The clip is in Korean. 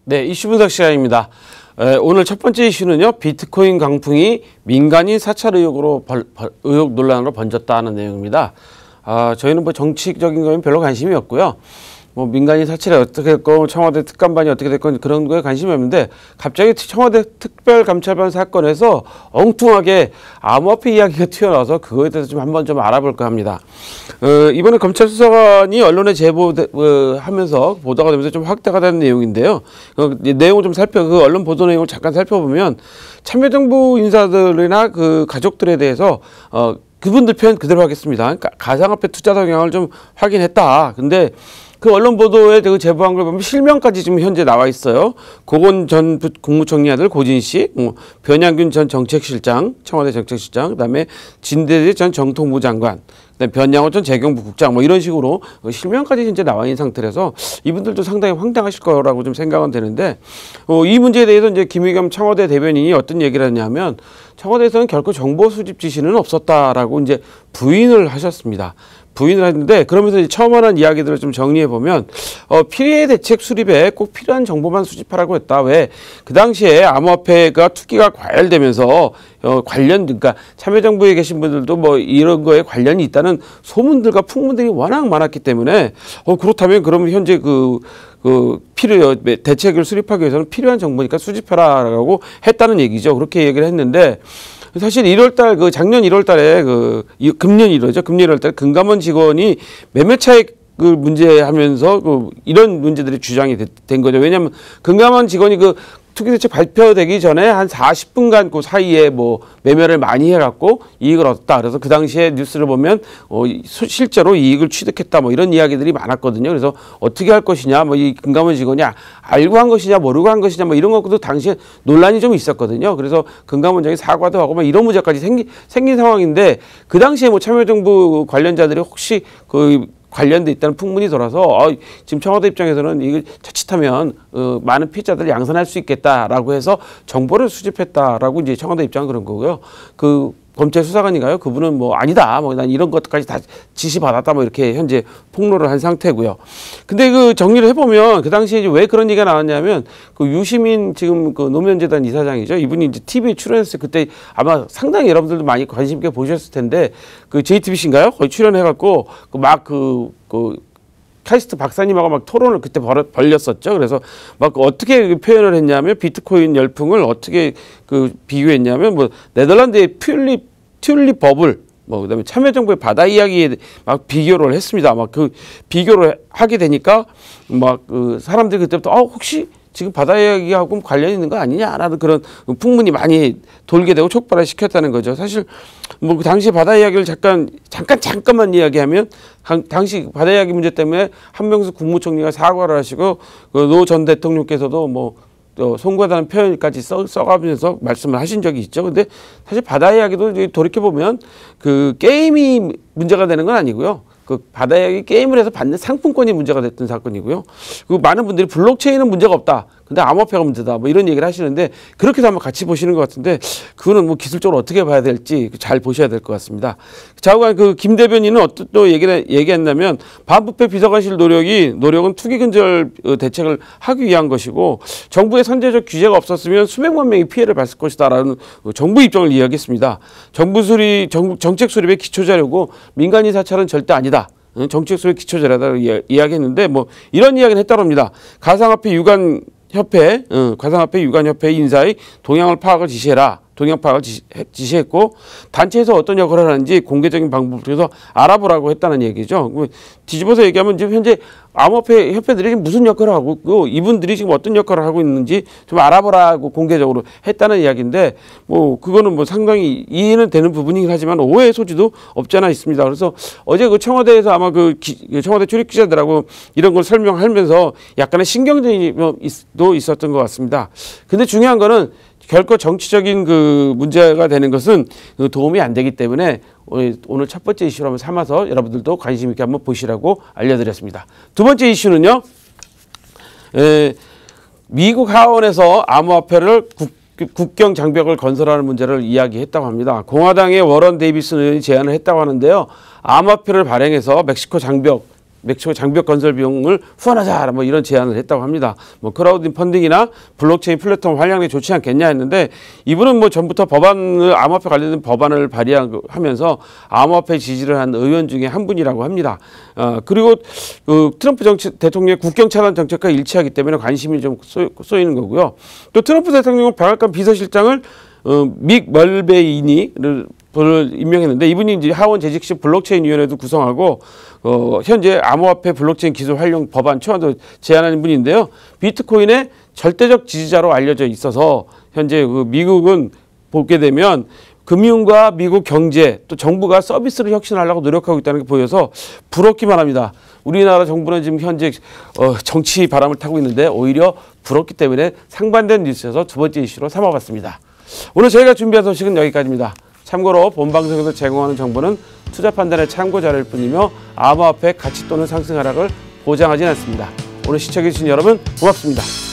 네, 이슈 분석 시간입니다. 오늘 첫 번째 이슈는요, 비트코인 강풍이 민간인 사찰 의혹 논란으로 번졌다는 내용입니다. 저희는 뭐 정치적인 거에 별로 관심이 없고요. 뭐 민간인 사찰이 어떻게 됐건 청와대 특감반이 어떻게 됐건 그런 거에 관심이 없는데 갑자기 청와대 특별감찰반 사건에서 엉뚱하게 암호화폐 이야기가 튀어나와서 그거에 대해서 좀 한번 좀 알아볼까 합니다. 이번에 검찰 수사관이 언론에 제보하면서 보도가 되면서 좀 확대가 되는 내용인데요. 내용을 좀 그 언론 보도 내용을 잠깐 살펴보면 참여정부 인사들이나 그 가족들에 대해서 그분들 표현 그대로 하겠습니다. 그러니까 가상화폐 투자 동향을 좀 확인했다. 근데 그 언론 보도에 그 제보한 걸 보면 실명까지 지금 현재 나와 있어요. 고건 전 국무총리 아들 고진 씨, 변양균 전 정책실장, 청와대 정책실장, 그다음에 진대재 전 정통부 장관, 그다음에 변양호 전 재경부 국장, 뭐 이런 식으로 실명까지 현재 나와 있는 상태라서 이분들도 상당히 황당하실 거라고 좀 생각은 되는데, 이 문제에 대해서 이제 김의겸 청와대 대변인이 어떤 얘기를 했냐면 청와대에서는 결코 정보 수집 지시는 없었다라고 이제 부인을 하셨습니다. 부인을 했는데, 그러면서 이제 처음 하는 이야기들을 좀 정리해 보면 피해 대책 수립에 꼭 필요한 정보만 수집하라고 했다. 왜? 그 당시에 암호화폐가 투기가 과열되면서 그러니까 참여정부에 계신 분들도 뭐 이런 거에 관련이 있다는 소문들과 풍문들이 워낙 많았기 때문에 그렇다면 그러면 현재 대책을 수립하기 위해서는 필요한 정보니까 수집해라라고 했다는 얘기죠. 그렇게 얘기를 했는데, 사실 1월달 작년 1월달에 금년 1월이죠. 금년 1월달 금감원 직원이 매매 차익 문제하면서 이런 문제들이 주장이 된 거죠. 왜냐하면 금감원 직원이 투기대책 발표되기 전에 한 40분간 그 사이에 뭐 매매를 많이 해갖고 이익을 얻었다. 그래서 그 당시에 뉴스를 보면 실제로 이익을 취득했다. 뭐 이런 이야기들이 많았거든요. 그래서 어떻게 할 것이냐, 뭐 이 금감원 직원이 알고 한 것이냐, 모르고 한 것이냐, 뭐 이런 것도 당시에 논란이 좀 있었거든요. 그래서 금감원장이 사과도 하고 뭐 이런 문제까지 생긴 상황인데, 그 당시에 뭐 참여정부 관련자들이 혹시 관련돼 있다는 풍문이 돌아서 지금 청와대 입장에서는 이걸 자칫하면 많은 피해자들을 양산할 수 있겠다라고 해서 정보를 수집했다라고 이제 청와대 입장은 그런 거고요. 검찰 수사관인가요? 그분은 뭐 아니다. 뭐 난 이런 것까지 다 지시받았다. 뭐 이렇게 현재 폭로를 한 상태고요. 근데 정리를 해보면 그 당시에 왜 그런 얘기가 나왔냐면 유시민 지금 노무현재단 이사장이죠. 이분이 이제 TV에 출연했을 때 그때 아마 상당히 여러분들도 많이 관심 있게 보셨을 텐데 JTBC인가요? 거기 출연해갖고 카이스트 박사님하고 막 토론을 그때 벌였었죠. 그래서 막 어떻게 표현을 했냐면 비트코인 열풍을 어떻게 비교했냐면 뭐 네덜란드의 튤립 버블, 뭐 그다음에 참여정부의 바다 이야기에 막 비교를 했습니다. 막 비교를 하게 되니까 막 사람들이 그때부터 혹시 지금 바다 이야기하고 관련 있는 거 아니냐라는 그런 풍문이 많이 돌게 되고 촉발을 시켰다는 거죠. 사실 뭐 그 당시 바다 이야기를 잠깐만 이야기하면 당시 바다 이야기 문제 때문에 한명숙 국무총리가 사과를 하시고 노 전 대통령께서도 뭐 송구하다는 표현까지 써가면서 말씀을 하신 적이 있죠. 근데 사실 바다 이야기도 돌이켜 보면 게임이 문제가 되는 건 아니고요. 바다 이야기 게임을 해서 받는 상품권이 문제가 됐던 사건이고요. 많은 분들이 블록체인은 문제가 없다. 근데 암호화폐가 문제다. 뭐 이런 얘기를 하시는데, 그렇게도 한번 같이 보시는 것 같은데, 그거는 뭐 기술적으로 어떻게 봐야 될지 잘 보셔야 될 것 같습니다. 좌우간 김 대변인은 어떤 또 얘기했냐면, 반부패 비서관실 노력은 투기 근절 대책을 하기 위한 것이고, 정부의 선제적 규제가 없었으면 수백만 명이 피해를 봤을 것이다라는 정부 입장을 이야기했습니다. 정책 수립의 기초 자료고 민간인 사찰은 절대 아니다. 정책 수립 기초 자료다 이야기했는데, 뭐 이런 이야기는 했다고 합니다. 가상화폐 유관협회 인사의 동향을 파악을 지시해라. 동향 파악을 지시했고, 단체에서 어떤 역할을 하는지 공개적인 방법을 통해서 알아보라고 했다는 얘기죠. 뒤집어서 얘기하면 지금 현재 암호화폐 협회들이 무슨 역할을 하고 있고, 이분들이 지금 어떤 역할을 하고 있는지 좀 알아보라고 공개적으로 했다는 이야기인데, 뭐 그거는 뭐 상당히 이해는 되는 부분이긴 하지만 오해의 소지도 없지 않아 있습니다. 그래서 어제 청와대에서 아마 청와대 출입 기자들하고 이런 걸 설명하면서 약간의 신경전도 있었던 것 같습니다. 근데 중요한 거는 결코 정치적인 문제가 되는 것은 도움이 안 되기 때문에 오늘 첫 번째 이슈로 한번 삼아서 여러분들도 관심 있게 한번 보시라고 알려드렸습니다. 두 번째 이슈는요, 미국 하원에서 암호화폐를 국경 장벽을 건설하는 문제를 이야기했다고 합니다. 공화당의 워런 데이비슨 의원이 제안을 했다고 하는데요. 암호화폐를 발행해서 멕시코 장벽 멕시코 장벽 건설 비용을 후원하자 뭐 이런 제안을 했다고 합니다. 뭐 크라우드 펀딩이나 블록체인 플랫폼 활용이 좋지 않겠냐 했는데 이분은 뭐 전부터 법안을 암호화폐 관련된 법안을 발의하면서 암호화폐 지지를 한 의원 중에 한 분이라고 합니다. 그리고 그 트럼프 대통령의 국경 차단 정책과 일치하기 때문에 관심이 좀 쏘이는 거고요. 또 트럼프 대통령은 백악관 비서실장을 믹 멀베이니를 임명했는데 이분이 이제 하원 재직 시 블록체인 위원회도 구성하고 현재 암호화폐 블록체인 기술 활용 법안 초안도 제안하는 분인데요. 비트코인의 절대적 지지자로 알려져 있어서 현재 그 미국은 보게 되면 금융과 미국 경제 또 정부가 서비스를 혁신하려고 노력하고 있다는 게 보여서 부럽기만 합니다. 우리나라 정부는 지금 현재 정치 바람을 타고 있는데 오히려 부럽기 때문에 상반된 뉴스여서 두 번째 이슈로 삼아봤습니다. 오늘 저희가 준비한 소식은 여기까지입니다. 참고로 본 방송에서 제공하는 정보는 투자 판단의 참고 자료일 뿐이며 암호화폐 가치 또는 상승 하락을 보장하지는 않습니다. 오늘 시청해주신 여러분 고맙습니다.